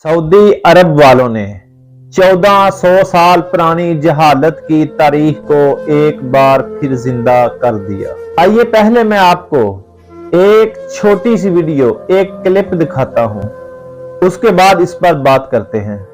Saudi अरब वालों ने 1400 साल पुरानी जहालत की तारीख को एक बार फिर जिंदा कर दिया। आइए पहले मैं आपको एक छोटी सी वीडियो, एक क्लिप दिखाता हूं, उसके बाद इस पर बात करते हैं।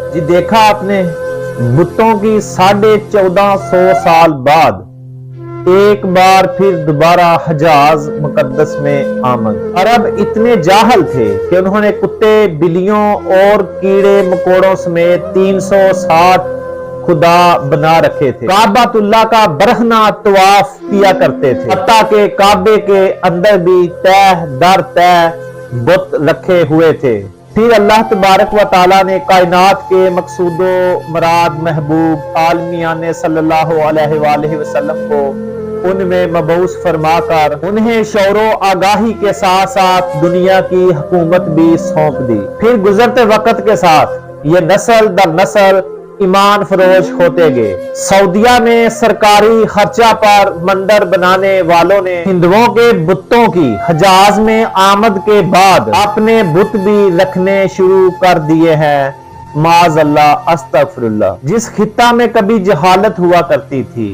जी देखा आपने, बुतों की 1450 साल बाद एक बार फिर दोबारा हजाज मुकद्दस में आमद। अरब इतने जाहल थे कि उन्होंने कुत्ते, बिल्लियों और कीड़े मकोड़ों समेत 360 खुदा बना रखे थे। काबातुल्लाह का बरहना तवाफ किया करते थे, हत्ता के काबे के अंदर भी तह दर तह बुत रखे हुए थे। फिर अल्लाह तबारक व ताला ने कायनात के मकसूदो मराद महबूब आलमियाने सल्लल्लाहु अलैहि वसल्लम को उनमें मबऊस फरमाकर उन्हें शौरो आगाही के साथ साथ दुनिया की हुकूमत भी सौंप दी। फिर गुजरते वक्त के साथ ये नस्ल दर नस्ल ईमान फरोश होते गए। सऊदिया में सरकारी खर्चा पर मंदिर बनाने वालों ने हिंदुओं के बुतों की हजाज में आमद के बाद अपने बुत भी रखने शुरू कर दिए हैं। माज़अल्लाह, अस्तगफिरुल्लाह। जिस खित्ता में कभी जहालत हुआ करती थी,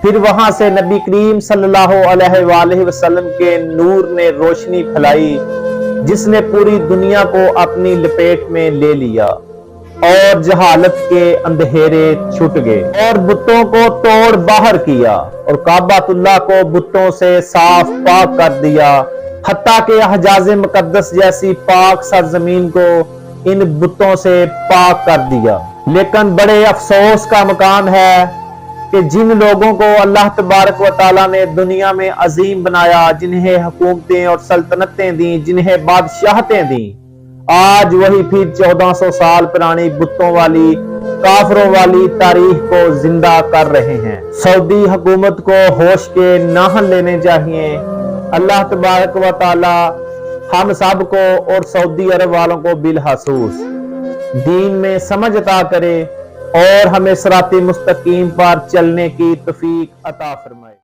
फिर वहां से नबी करीम सल्लल्लाहु अलैहि वसल्लम के नूर ने रोशनी फैलाई, जिसने पूरी दुनिया को अपनी लपेट में ले लिया और जहालत के अंधेरे छूट गए और बुतों को तोड़ बाहर किया और काबातुल्लाह को बुतों से साफ पाक कर दिया। हत्ता के हजाज मुकद्दस जैसी पाक सरजमीन को इन बुतों से पाक कर दिया। लेकिन बड़े अफसोस का मकाम है कि जिन लोगों को अल्लाह तबारक व ताला ने दुनिया में अजीम बनाया, जिन्हें हुकूमतें और सल्तनतें दी, जिन्हें बादशाहतें दी, आज वही फिर 1400 साल पुरानी बुतों वाली, काफरों वाली तारीख को जिंदा कर रहे हैं। सऊदी हुकूमत को होश के नाहन लेने चाहिए। अल्लाह तबारक व ताला हम सब को और सऊदी अरब वालों को बिलखसूस दीन में समझ अता करे और हमें सिराते मुस्तकीम पर चलने की तौफीक अता फरमाए।